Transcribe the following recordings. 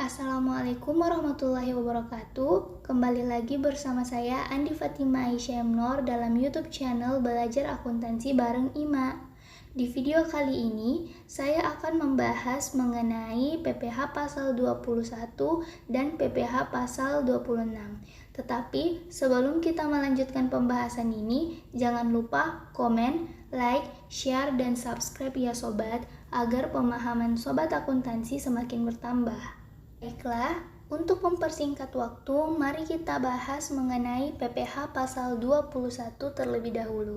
Assalamualaikum warahmatullahi wabarakatuh. Kembali lagi bersama saya Andi Fatima Aisyah Nur dalam YouTube channel Belajar Akuntansi bareng Ima. Di video kali ini, saya akan membahas mengenai PPh pasal 21 dan PPh pasal 26. Tetapi sebelum kita melanjutkan pembahasan ini, jangan lupa komen, like, share, dan subscribe ya sobat, agar pemahaman sobat akuntansi semakin bertambah. Baiklah, untuk mempersingkat waktu, mari kita bahas mengenai PPh pasal 21 terlebih dahulu.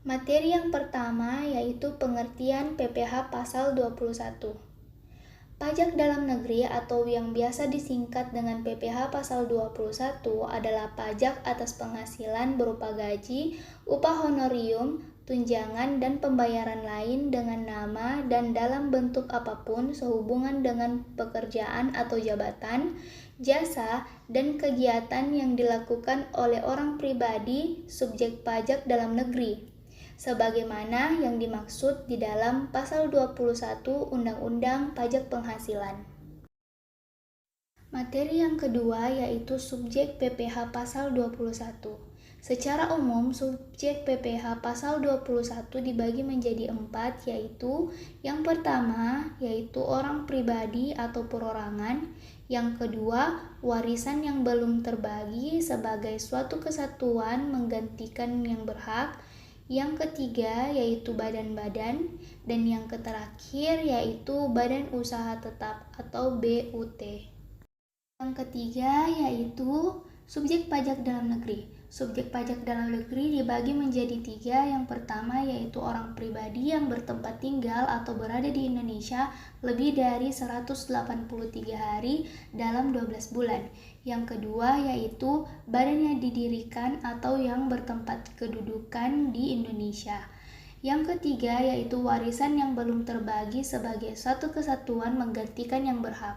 Materi yang pertama yaitu pengertian PPh pasal 21. Pajak dalam negeri atau yang biasa disingkat dengan PPh pasal 21 adalah pajak atas penghasilan berupa gaji, upah honorium, tunjangan, dan pembayaran lain dengan nama dan dalam bentuk apapun sehubungan dengan pekerjaan atau jabatan, jasa, dan kegiatan yang dilakukan oleh orang pribadi subjek pajak dalam negeri, sebagaimana yang dimaksud di dalam pasal 21 Undang-Undang Pajak Penghasilan. Materi yang kedua yaitu subjek PPh pasal 21. Secara umum, subjek PPh pasal 21 dibagi menjadi 4, yaitu yang pertama yaitu orang pribadi atau perorangan, yang kedua warisan yang belum terbagi sebagai suatu kesatuan menggantikan yang berhak, yang ketiga yaitu badan-badan, dan yang terakhir yaitu badan usaha tetap atau BUT. Yang ketiga yaitu subjek pajak dalam negeri. Subjek pajak dalam negeri dibagi menjadi 3. Yang pertama yaitu orang pribadi yang bertempat tinggal atau berada di Indonesia lebih dari 183 hari dalam 12 bulan. Yang kedua yaitu badan yang didirikan atau yang bertempat kedudukan di Indonesia. Yang ketiga yaitu warisan yang belum terbagi sebagai suatu kesatuan menggantikan yang berhak.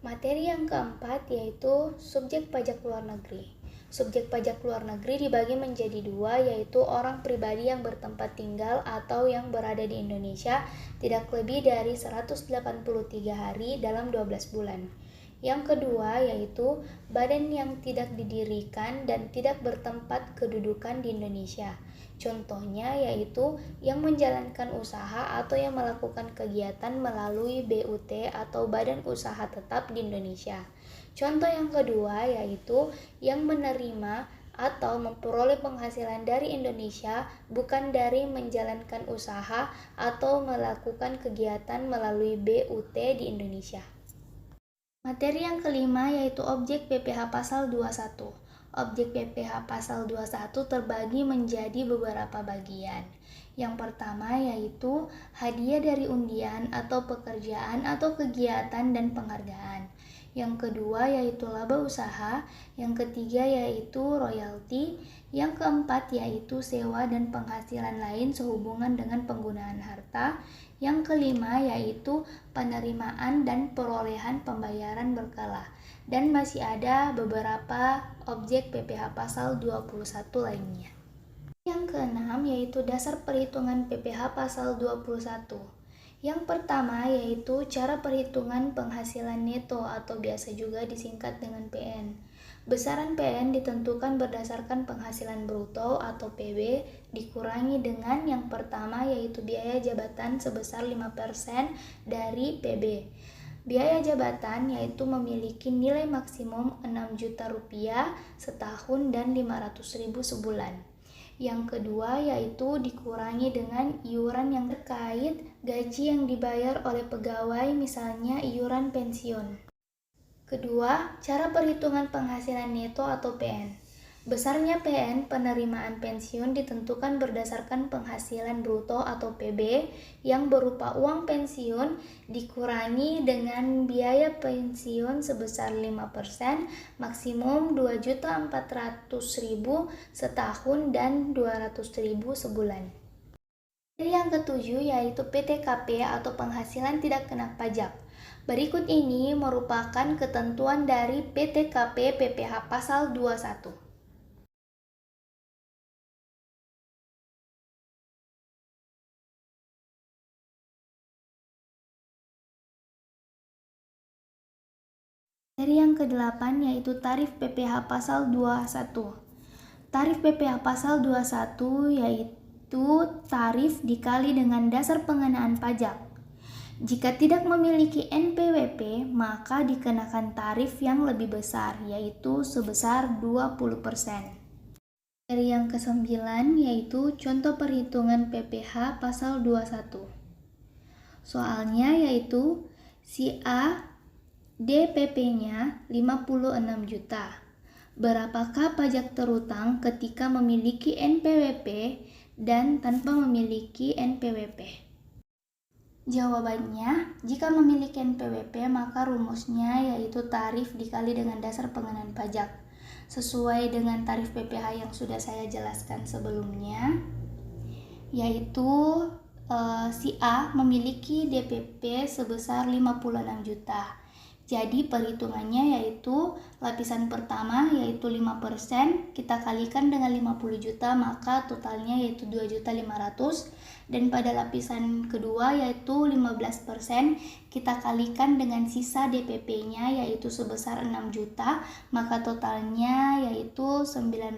Materi yang keempat yaitu subjek pajak luar negeri. Subjek pajak luar negeri dibagi menjadi 2, yaitu orang pribadi yang bertempat tinggal atau yang berada di Indonesia tidak lebih dari 183 hari dalam 12 bulan. Yang kedua yaitu badan yang tidak didirikan dan tidak bertempat kedudukan di Indonesia. Contohnya yaitu yang menjalankan usaha atau yang melakukan kegiatan melalui BUT atau Badan Usaha Tetap di Indonesia. Contoh yang kedua yaitu yang menerima atau memperoleh penghasilan dari Indonesia bukan dari menjalankan usaha atau melakukan kegiatan melalui BUT di Indonesia. Materi yang kelima yaitu objek PPh pasal 21. Objek PPh pasal 21 terbagi menjadi beberapa bagian. Yang pertama yaitu hadiah dari undian atau pekerjaan atau kegiatan dan penghargaan. Yang kedua yaitu laba usaha, yang ketiga yaitu royalti, yang keempat yaitu sewa dan penghasilan lain sehubungan dengan penggunaan harta, yang kelima yaitu penerimaan dan perolehan pembayaran berkala, dan masih ada beberapa objek PPh pasal 21 lainnya. Yang keenam yaitu dasar perhitungan PPh pasal 21. Yang pertama yaitu cara perhitungan penghasilan neto atau biasa juga disingkat dengan PN. Besaran PN ditentukan berdasarkan penghasilan bruto atau PB dikurangi dengan yang pertama yaitu biaya jabatan sebesar 5% dari PB. Biaya jabatan yaitu memiliki nilai maksimum 6 juta rupiah setahun dan 500.000 sebulan. Yang kedua yaitu dikurangi dengan iuran yang terkait gaji yang dibayar oleh pegawai, misalnya iuran pensiun. Kedua, cara perhitungan penghasilan neto atau PN. Besarnya PN penerimaan pensiun ditentukan berdasarkan penghasilan bruto atau PB yang berupa uang pensiun dikurangi dengan biaya pensiun sebesar 5%, maksimum 2.400.000 setahun dan 200.000 sebulan. Yang ketujuh yaitu PTKP atau penghasilan tidak kena pajak. Berikut ini merupakan ketentuan dari PTKP PPh pasal 21. Materi yang ke-8 yaitu tarif PPh pasal 21. Tarif PPh pasal 21 yaitu tarif dikali dengan dasar pengenaan pajak. Jika tidak memiliki NPWP, maka dikenakan tarif yang lebih besar, yaitu sebesar 20%. Materi yang ke-9 yaitu contoh perhitungan PPh pasal 21. Soalnya yaitu si A DPP-nya 56 juta. Berapakah pajak terutang ketika memiliki NPWP dan tanpa memiliki NPWP? Jawabannya, jika memiliki NPWP maka rumusnya yaitu tarif dikali dengan dasar pengenaan pajak. Sesuai dengan tarif PPh yang sudah saya jelaskan sebelumnya, yaitu si A memiliki DPP sebesar 56 juta. Jadi perhitungannya yaitu lapisan pertama yaitu 5%, kita kalikan dengan 50 juta maka totalnya yaitu 2.500.000, dan pada lapisan kedua yaitu 15%, kita kalikan dengan sisa DPP-nya yaitu sebesar 6 juta maka totalnya yaitu 900.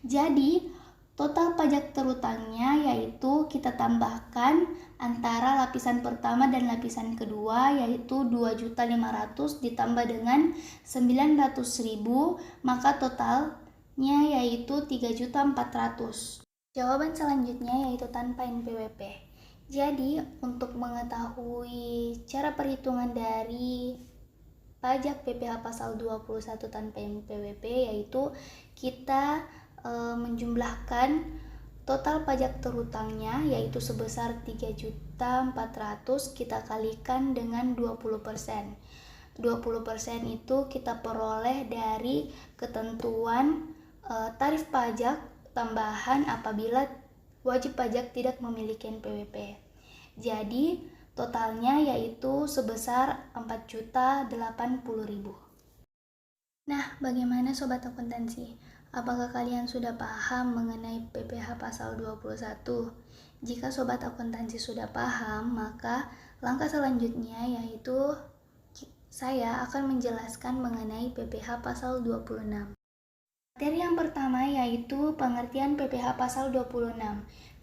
Jadi total pajak terutangnya yaitu kita tambahkan antara lapisan pertama dan lapisan kedua yaitu 2.500.000 ditambah dengan 900.000 maka totalnya yaitu 3.400.000. Jawaban selanjutnya yaitu tanpa NPWP. Jadi untuk mengetahui cara perhitungan dari pajak PPh pasal 21 tanpa NPWP yaitu kita menjumlahkan total pajak terutangnya yaitu sebesar 3.400.000 kita kalikan dengan 20%. 20% itu kita peroleh dari ketentuan tarif pajak tambahan apabila wajib pajak tidak memiliki NPWP. Jadi totalnya yaitu sebesar 4.080.000. Nah, bagaimana sobat akuntansi? Apakah kalian sudah paham mengenai PPh pasal 21? Jika sobat akuntansi sudah paham, maka langkah selanjutnya yaitu saya akan menjelaskan mengenai PPh pasal 26. Materi yang pertama yaitu pengertian PPh pasal 26.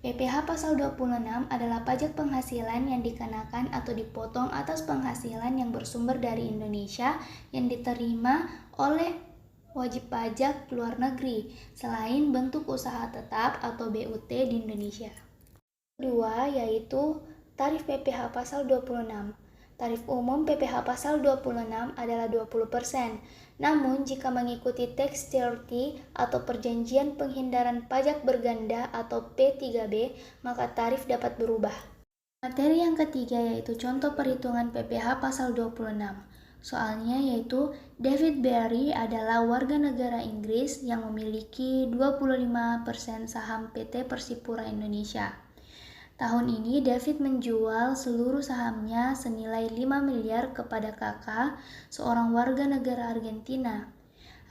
PPh pasal 26 adalah pajak penghasilan yang dikenakan atau dipotong atas penghasilan yang bersumber dari Indonesia yang diterima oleh wajib pajak luar negeri selain bentuk usaha tetap atau BUT di Indonesia. Kedua yaitu tarif PPh pasal 26. Tarif umum PPh pasal 26 adalah 20%. Namun jika mengikuti tax treaty atau perjanjian penghindaran pajak berganda atau P3B, maka tarif dapat berubah. Materi yang ketiga yaitu contoh perhitungan PPh pasal 26. Soalnya yaitu David Berry adalah warga negara Inggris yang memiliki 25% saham PT Persipura Indonesia. Tahun ini David menjual seluruh sahamnya senilai 5 miliar kepada kakak, seorang warga negara Argentina.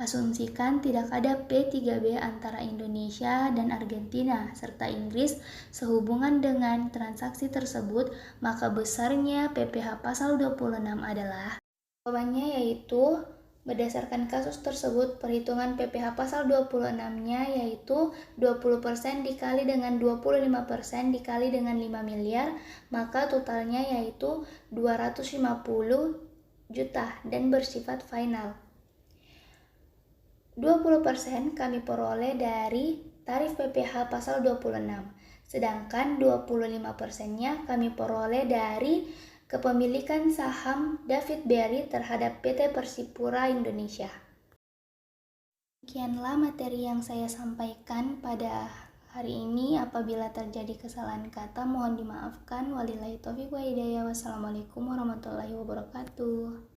Asumsikan tidak ada P3B antara Indonesia dan Argentina serta Inggris sehubungan dengan transaksi tersebut, maka besarnya PPh pasal 26 adalah jawabannya yaitu berdasarkan kasus tersebut perhitungan PPh pasal 26-nya yaitu 20% dikali dengan 25% dikali dengan 5 miliar maka totalnya yaitu 250 juta dan bersifat final. 20% kami peroleh dari tarif PPh pasal 26 sedangkan 25%-nya kami peroleh dari kepemilikan saham David Berry terhadap PT Persipura Indonesia. Demikianlah materi yang saya sampaikan pada hari ini. Apabila terjadi kesalahan kata mohon dimaafkan. Wabillahi taufiq wa hidayah. Wassalamualaikum warahmatullahi wabarakatuh.